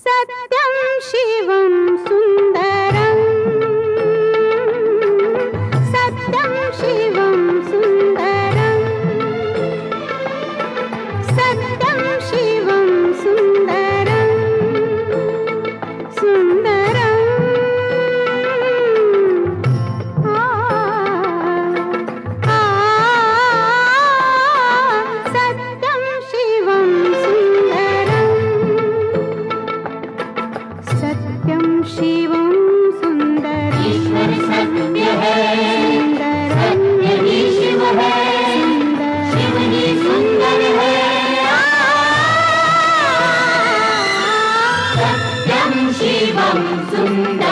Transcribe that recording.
सत्यं शिवं सुन्दरं सत्यं शिवं सुन्दरं सत्यं शिवं सुन्दरं सुन्दरं सत्यं शिवं सुन्दरं सत्यं शिवं सुन्दरं ईश्वर सत्य है, सत्य ही शिव है, शिव ही सुंदर है। सत्यं शिवं सुन्दरम्।